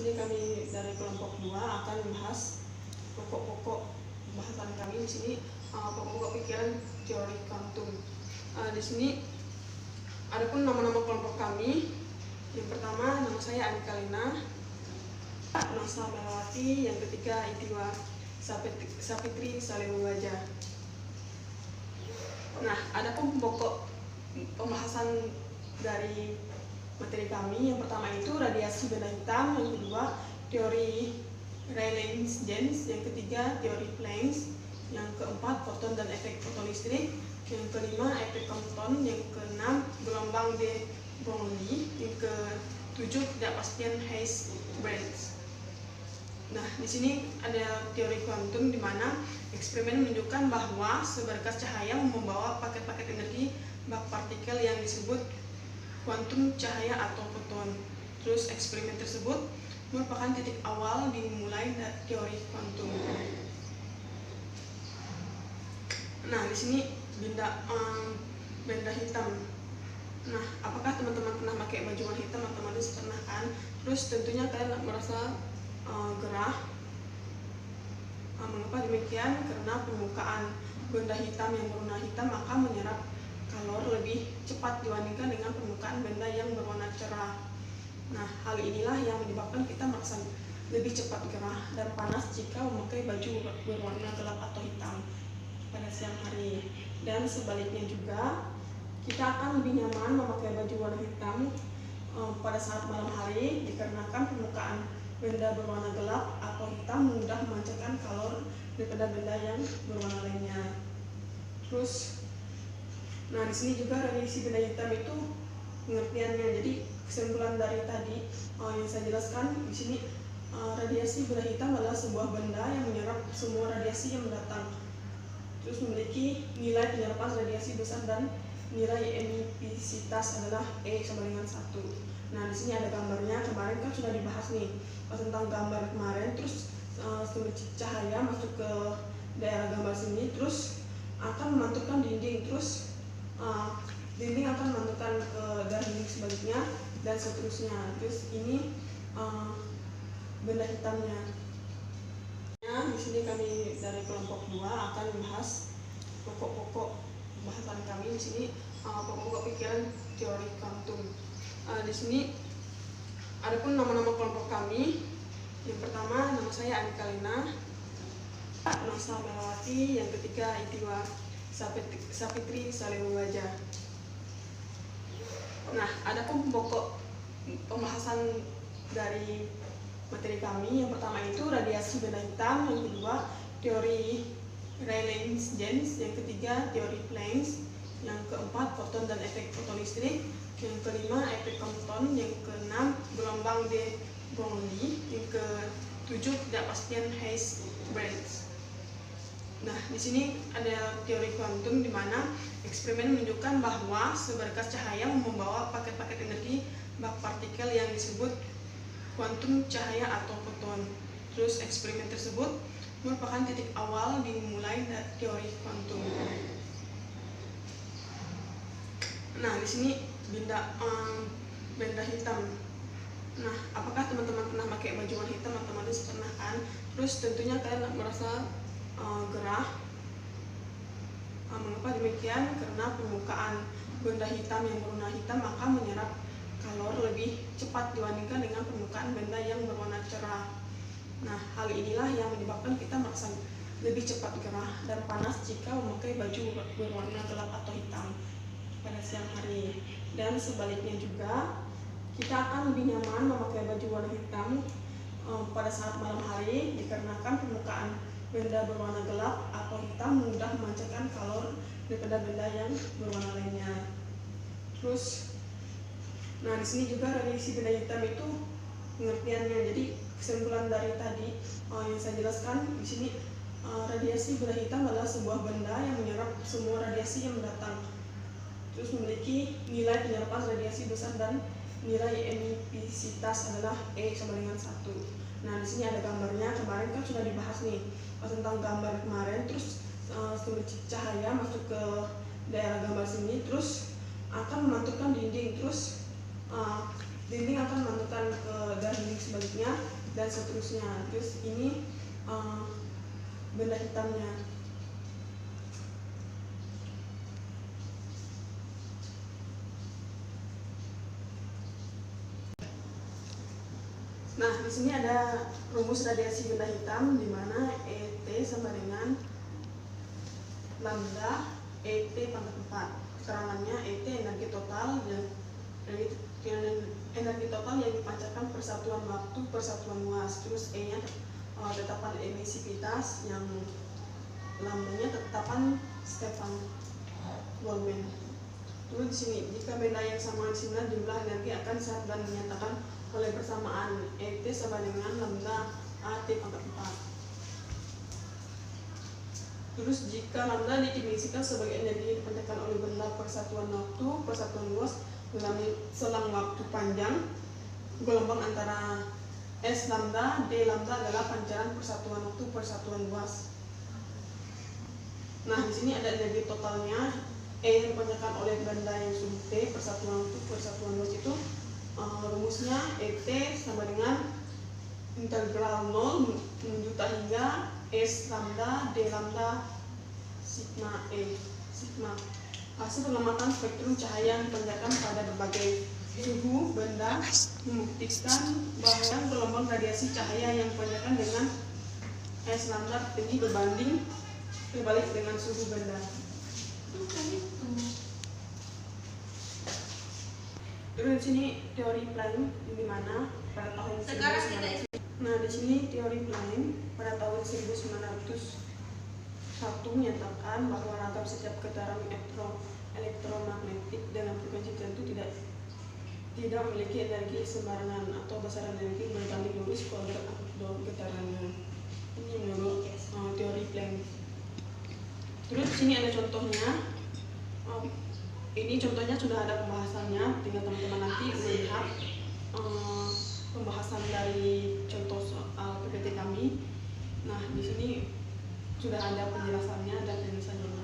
sini kami dari kelompok 2 akan membahas pokok-pokok bahasan kami di sini, pokok-pokok pikiran teori kuantum. Di sini adapun nama-nama kelompok kami. Yang pertama, nama saya Anika Lina, Nasa Melawati, yang ketiga Itiwa Sapitri Salewaja. Nah, adapun pokok pembahasan dari materi kami, yang pertama itu radiasi benda hitam, yang kedua teori Rayleigh-Jeans, yang ketiga teori Planck, yang keempat foton dan efek fotolistrik, yang kelima efek Compton, yang keenam gelombang de Broglie, yang ketujuh ketidakpastian Heisenberg. Nah, di sini ada teori kuantum di mana eksperimen menunjukkan bahwa seberkas cahaya membawa paket-paket energi bak partikel yang disebut kuantum cahaya atau foton. Terus eksperimen tersebut merupakan titik awal dimulai dari teori kuantum. Nah, di sini benda hitam. Nah, apakah teman-teman pernah pakai baju warna hitam? Otomatis pernah kan? Terus tentunya kalian merasa gerah. Mengapa demikian? Karena permukaan benda hitam yang berwarna hitam maka menyerap kalor lebih cepat dibandingkan dengan permukaan benda yang berwarna cerah. Nah, hal inilah yang menyebabkan kita merasa lebih cepat gerah dan panas jika memakai baju berwarna gelap atau hitam pada siang hari. Dan sebaliknya juga, kita akan lebih nyaman memakai baju warna hitam pada saat malam hari dikarenakan permukaan benda berwarna gelap atau hitam mudah memancarkan kalor daripada benda yang berwarna lainnya. Terus, nah di sini juga radiasi benda hitam itu pengertiannya. Jadi kesimpulan dari tadi yang saya jelaskan di sini, radiasi benda hitam adalah sebuah benda yang menyerap semua radiasi yang mendatang. Terus memiliki nilai penyerapan radiasi besar dan nilai emisivitas adalah E sama dengan 1. Nah, di sini ada gambarnya. Kemarin kan sudah dibahas nih tentang gambar kemarin. Terus sumber cahaya masuk ke daerah gambar sini, terus akan memantulkan dinding. Terus dinding akan memantulkan ke dinding sebaliknya dan seterusnya. Terus ini benda hitamnya. Di sini kami dari kelompok 2 akan membahas pokok-pokok bahasan kami di sini, pokok-pokok pikiran teori kuantum. Di sini adapun nama-nama kelompok kami. Yang pertama, nama saya Anika Lina, Nasa Melawati, yang ketiga Itiwa Sapitri Salewaja. Nah, adapun pokok pembahasan dari materi kami, yang pertama itu radiasi benda hitam, yang kedua teori Rayleigh-Jeans, yang ketiga teori Planck, yang keempat foton dan efek fotolistrik, yang kelima efek Compton, yang keenam gelombang de Broglie, yang ketujuh ketidakpastian Heisenberg. Nah, di sini ada teori kuantum di mana eksperimen menunjukkan bahwa seberkas cahaya membawa paket-paket energi bak partikel yang disebut kuantum cahaya atau foton. Terus eksperimen tersebut merupakan titik awal dimulai dari teori kuantum. Nah, di sini benda hitam. Nah, apakah teman-teman pernah pakai baju warna hitam? Otomatis pernah kan? Terus tentunya kalian merasa gerah. Mengapa demikian? Karena permukaan benda hitam yang berwarna hitam maka menyerap kalor lebih cepat dibandingkan dengan permukaan benda yang berwarna cerah. Nah, hal inilah yang menyebabkan kita merasa lebih cepat gerah dan panas jika memakai baju berwarna gelap atau hitam pada siang hari. Dan sebaliknya juga, kita akan lebih nyaman memakai baju warna hitam pada saat malam hari dikarenakan permukaan benda berwarna gelap atau hitam mudah memancarkan kalor daripada benda yang berwarna lainnya. Terus, nah di sini juga radiasi benda hitam itu pengertiannya. Jadi kesimpulan dari tadi yang saya jelaskan di sini, radiasi benda hitam adalah sebuah benda yang menyerap semua radiasi yang mendatang. Terus memiliki nilai penyerapan radiasi besar dan nilai emisivitas adalah E sama dengan 1. Nah, di sini ada gambarnya. Kemarin kan sudah dibahas nih tentang gambar kemarin. Terus sumber cahaya masuk ke daerah gambar sini, terus akan memantulkan dinding. Terus dinding akan memantulkan ke dinding sebaliknya dan seterusnya. Terus ini benda hitamnya. Nah, di sini ada rumus radiasi benda hitam di mana ET sama dengan lambda ET pangkat 4. Keterangannya ET energi total dan energi total yang dipancarkan per satuan waktu per satuan luas. Terus E-nya tetapan emisivitas, yang lambdanya tetapan Stefan Boltzmann. Terus di sini jika benda yang sama similar jumlah energi akan saat dan dinyatakan oleh persamaan ET sama dengan lambda AT pangkat 4. Terus jika lambda didefinisikan sebagai energi yang dipancarkan oleh benda per satuan waktu per satuan luas dalam selang waktu panjang, gelombang antara S lambda D lambda adalah pancaran persatuan waktu persatuan luas. Nah, di sini ada energi totalnya. E yang dipancarkan oleh benda yang sudut T persatuan waktu persatuan luas itu rumusnya ET sama dengan integral 0 juta hingga S lambda D lambda sigma E sigma. Hasil pengamatan spektrum cahaya yang dipancarkan pada berbagai suhu benda membuktikan bahwa gelombang radiasi cahaya yang dipancarkan dengan S lambda tinggi berbalik dengan suhu benda. Terus di sini teori Planck di mana pada tahun 1900. Nah, di sini teori Planck pada tahun 1901 menyatakan bahwa ragam setiap getaran elektromagnetik dalam frekuensi tertentu tidak memiliki energi sembarangan atau besaran energi berbanding lurus kuadrat amplitude getarannya. Ini menurut teori Planck. Terus di sini ada contohnya. Ini contohnya sudah ada pembahasannya, tinggal teman-teman nanti melihat pembahasan dari contoh soal PPT kami. Nah, di sini sudah ada penjelasannya dan penulisannya.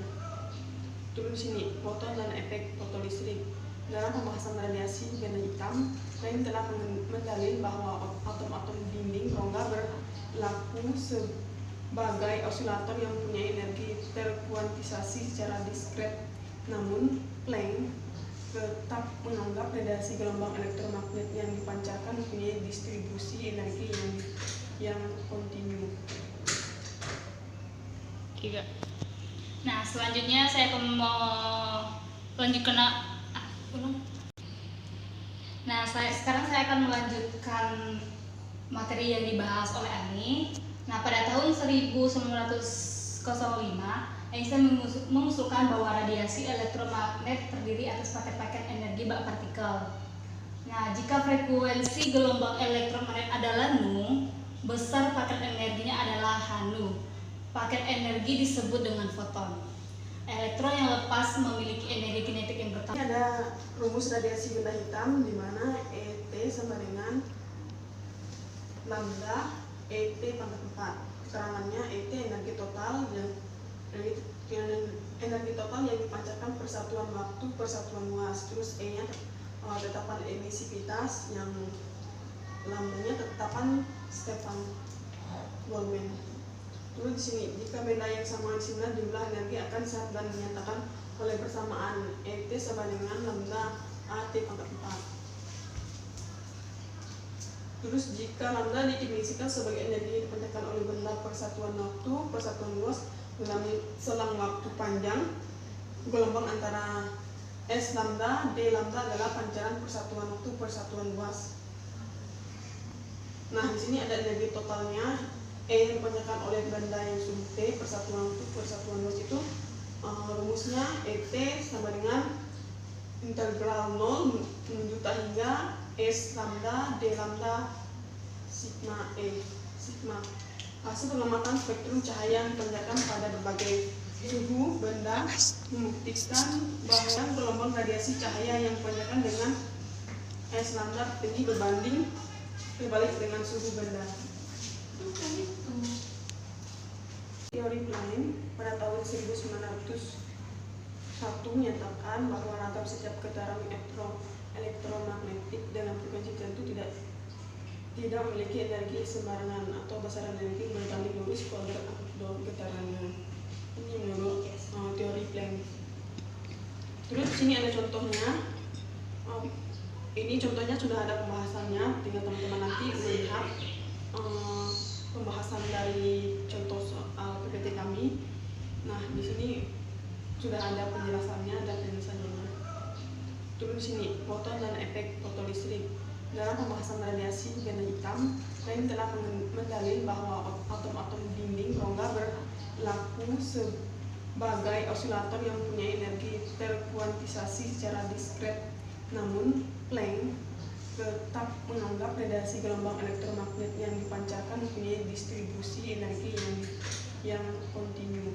Terus di sini foton dan efek fotolistrik. Dalam pembahasan radiasi benda hitam, Planck telah mendalil bahwa atom-atom dinding rongga berlaku sebagai osilator yang mempunyai energi terkuantisasi secara diskret. Namun, Planck tetap menganggap radiasi gelombang elektromagnet yang dipancarkan mempunyai distribusi energi yang kontinu. Nah, selanjutnya saya akan mau lanjutkan. Sekarang saya akan melanjutkan materi yang dibahas oleh Ani. Nah, pada tahun 1905 Einstein mengusulkan bahwa radiasi elektromagnet terdiri atas paket-paket energi bak partikel. Nah, jika frekuensi gelombang elektromagnet adalah nu, besar paket energinya adalah hnu. Paket energi disebut dengan foton. Elektron yang lepas memiliki energi kinetik yang bertambah. Ini ada rumus radiasi benda hitam di mana ET sama dengan lambda ET pangkat 4. Keterangannya ET energi total dan energi total yang dipancarkan per satuan waktu per satuan luas. Terus E-nya tetapan emisivitas, yang lambdanya tetapan Stefan Boltzmann. Terus di sini jika benda yang sama similar jumlah energi akan saat dan dinyatakan oleh persamaan ET sama dengan lambda AT pangkat 4. Terus jika lambda didefinisikan sebagai energi yang dipancarkan oleh benda per satuan waktu per satuan luas dalam selang waktu panjang, gelombang antara S lambda D lambda adalah pancaran persatuan waktu persatuan luas. Nah, di sini ada energi totalnya. E yang dipancarkan oleh benda yang sudut T persatuan waktu persatuan luas itu rumusnya ET sama dengan integral 0 juta hingga S lambda D lambda sigma E sigma. Hasil pengamatan spektrum cahaya yang dipancarkan pada berbagai suhu benda membuktikan bahwa gelombang radiasi cahaya yang dipancarkan dengan S lambda tinggi berbalik dengan suhu benda. Teori Planck pada tahun 1901 menyatakan bahwa ragam setiap getaran elektromagnetik dalam frekuensi tertentu tidak memiliki energi sembarangan atau besaran energi berbanding lurus kuadrat amplitudo getarannya. Ini menurut teori Planck. Terus sini ada contohnya. Ini contohnya sudah ada pembahasannya, tinggal teman-teman nanti melihat pembahasan dari contoh soal PPT kami. Nah, di sini sudah ada penjelasannya dan penjelasannya. Terus di sini foton dan efek fotolistrik. Dalam pembahasan radiasi benda hitam, Planck telah mendalil bahwa atom-atom dinding rongga berlaku sebagai osilator yang mempunyai energi terkuantisasi secara diskret. Namun, Planck tetap menganggap radiasi gelombang elektromagnet yang dipancarkan mempunyai distribusi energi yang kontinu.